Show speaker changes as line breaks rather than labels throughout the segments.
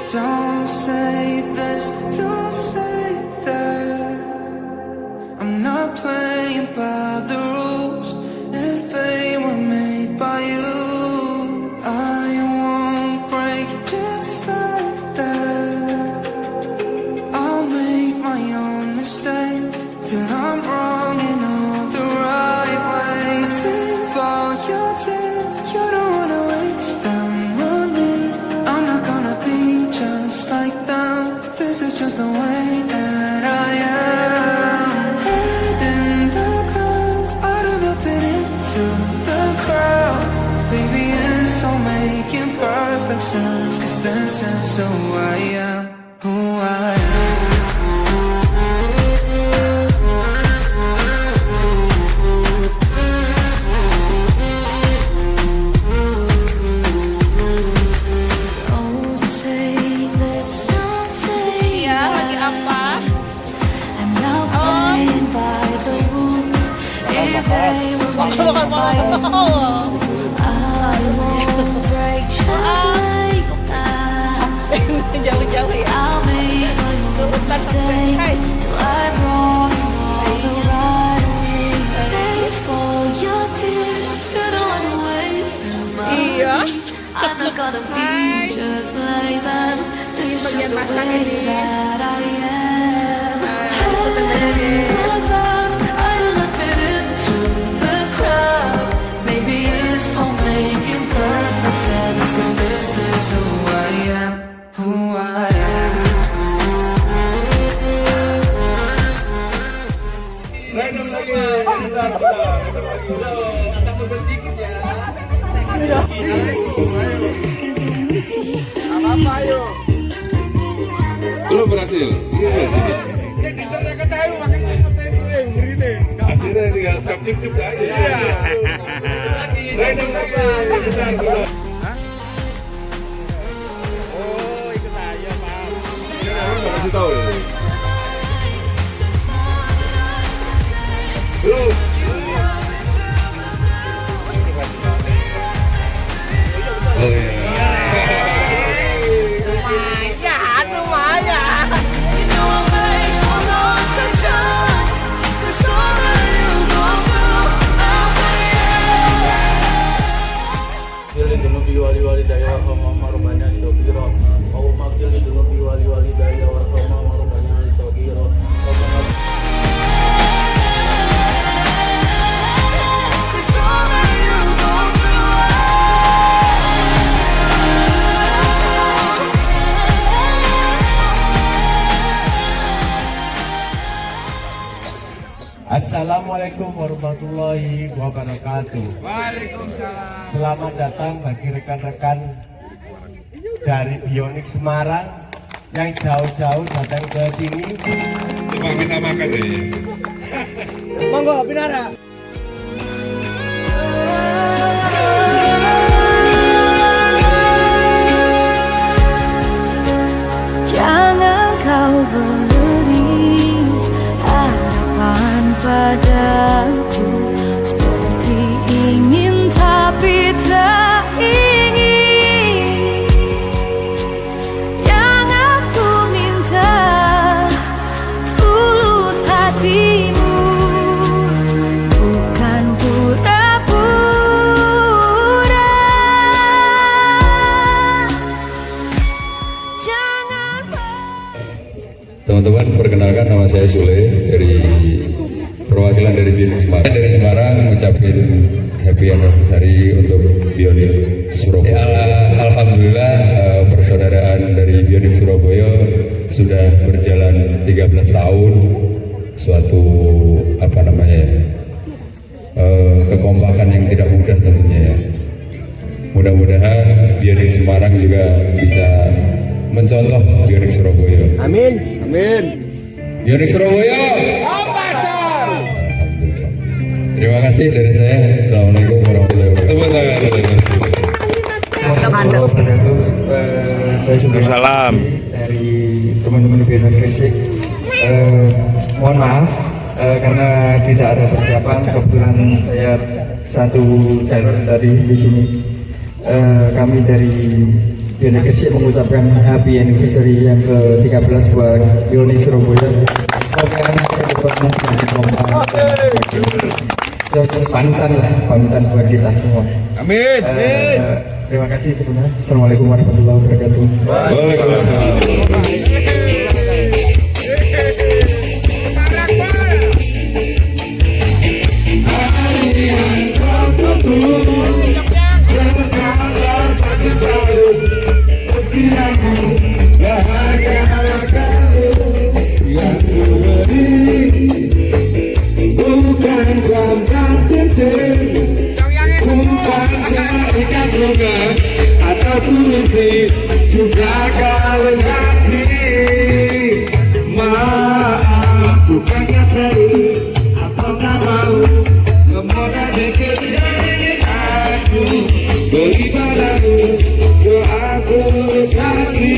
Don't say this, don't say that. I'm not playing by the rules if they were made by you. I won't break just like that. I'll make my own mistakes till I'm wrong in all the right ways. Save all your tears, you don't wanna waste them on me. I'm not gonna be just like them. This is just the way that I am. Head in the clouds, I don't know fit into the crowd. Baby, it's all making perfect sense, 'cause this is who I am, who I am.
Don't say this, don't say
Iya, lagi apa?
I'm not playing by the rules if they were made by you. I won't break just like that.
Jauh-jauh ya.
I'll make my own
Urutan sampai
mistakes
hai.
till I'm wrong in all the right ways. Save all your tears, you don't wanna waste them on
Iya.
me. I'm not gonna be
Hai.
just like them. This is
bagian
just the
masak
way
ini.
that I am.
ikutan aja nih.
The clouds, I don't know fit into the crowd. Maybe it's all making perfect sense, 'cause this is who I am, who I am.
Random lagi. Bentar. Agak mundur sedikit ya. Apa ayo?
Belum berhasil. Iya, sini.
Kita enggak tahu makanya kita itu yang beri nih.
Hasilnya tinggal cup aja.
Iya. Random lagi. Bentar. Oh, ikut aja, Pak.
Kasih tahu ya. Belum. Oh iya.
Lumayan.
You know I may hold on to John, 'cause all that you go through, I'll
Maghfir dunubi wali walidayya warhamhuma rabbana saghira wa maghfir dunubi wali walidayya warhamhuma rabbana saghira Rabbana
'cause all that you go
Assalamualaikum warahmatullahi wabarakatuh.
Waalaikumsalam.
Selamat datang bagi rekan-rekan dari Bionik Semarang yang jauh-jauh datang ke sini.
Coba kita makan deh.
Monggo, Pinara.
Jangan kau beri harapan padaku, seperti ingin tapi tak ingin. Yang aku minta tulus hatimu, bukan pura-pura. Jangan
Teman-teman, perkenalkan nama saya Sule dari perwakilan dari Bionik Semarang. Dari Semarang ngucapin happy anniversary untuk Bionik Surabaya. Alhamdulillah persaudaraan dari Bionik Surabaya sudah berjalan 13 tahun. Suatu apa namanya ya, kekompakan yang tidak mudah tentunya ya. Mudah-mudahan Bionik Semarang juga bisa mencontoh Bionik Surabaya.
Amin. Amin.
Bionik Surabaya.
Pasar.
Terima kasih dari saya. Assalamualaikum warahmatullahi wabarakatuh.
Saya Salam dari teman-teman Bionik Gresik. Mohon maaf karena tidak ada persiapan. Kebetulan saya satu jalur tadi di sini. Kami dari
Bionik Gresik mengucapkan happy anniversary yang ke-13 buat Bionik Surabaya. Semoga ke depannya semakin kompak. Terus panutan buat kita semua.
Amin.
Terima kasih sebenarnya. Assalamualaikum warahmatullahi wabarakatuh.
Waalaikumsalam.
Bukan jamkan cincin, bukan seikat bunga atau puisi, juga kalung hati. Maaf, bukannya perlu atau tak mau memodal dikit dari aku. Beri padamu doa tulus hati.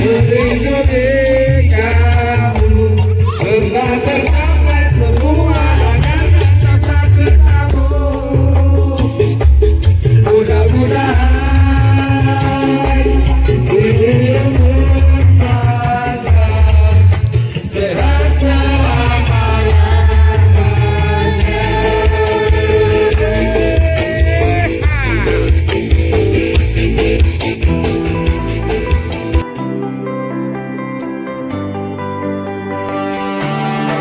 Melindungi kamu serta tercapai semua dengan rasa cintamu. Mudah-mudahan hidupmu panjang, sehat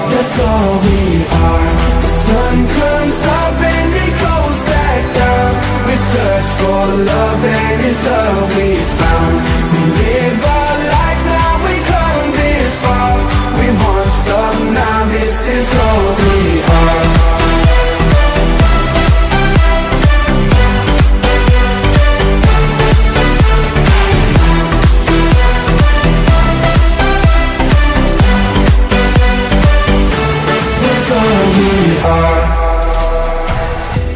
That's all we are. The sun comes up and it goes back down. We search for love and it's love we found. We live our life now, we come this far. We won't stop now, this is all we are.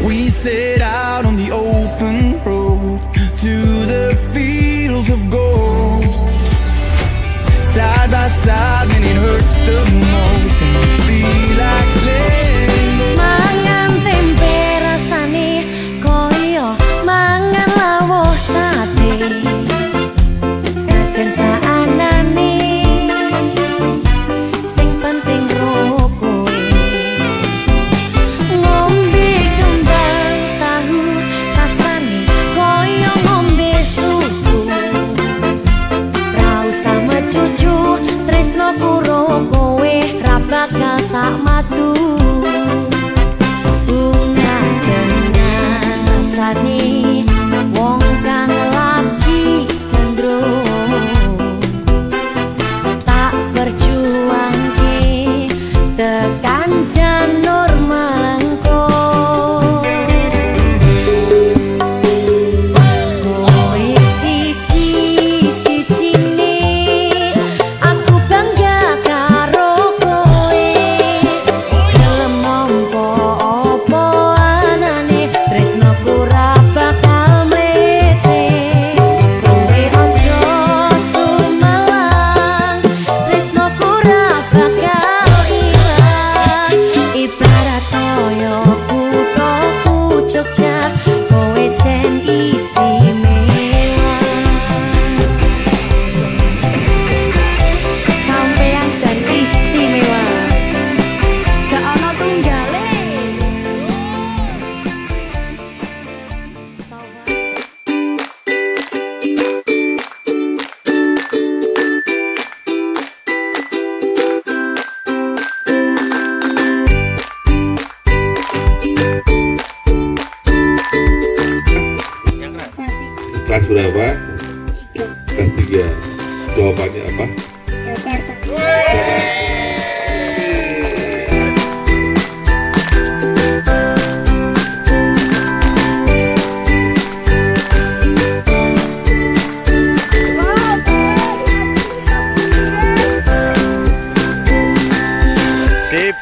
We set out on the open road to the fields of gold. Side by side when it hurts the most and we feel like letting go.
Mangan tempe rasane koyo mangan lawuh sate. Sajen saanane sing penting ro kowe. Ngombe kembang tahu rasane koyo ngombe susu. Ra usah cucu tresno kuro kowe ra bakal tak matu. Bunga dengan rasane wong kang lagi gendrong tak berjuangke tekan janur melengkung. Kowe siji-sijine aku bangga karo kowe. Gelem nampa apa anane tresnoku ra bakal mlete. Kowe aja sumelang, tresnoku ra bakal ilang. Ibarat koyo kuthaku Jogja, kowe jen istimewa. Sampeyan jan istimewa, gak ana tunggale.
Kelas berapa? Kelas 3. Jawabannya apa?
Sip.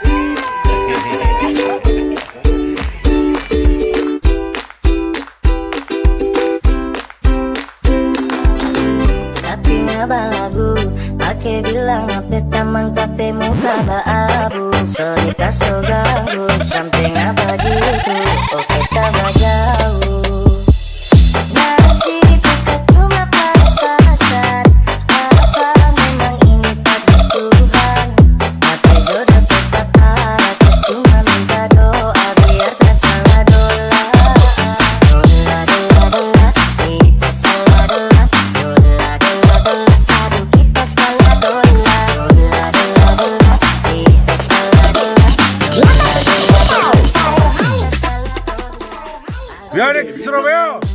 Tapi ngapa lagu Emang tapi muka abu, sorry tak so ganggu, samping apa gitu, oke tambah jauh. Masih dekat cuma pas-pasan, apa memang ini takdir Tuhan? Tapi jodoh tetap ada, cuma minta doa biar tak salah dola. Dola, dola, dola, kita salah dola. Dola, dola, dola, aduh kita salah dola. Dola, dola, dola, kita salah dola. Dola, dola, dola,
Bionik Surabaya.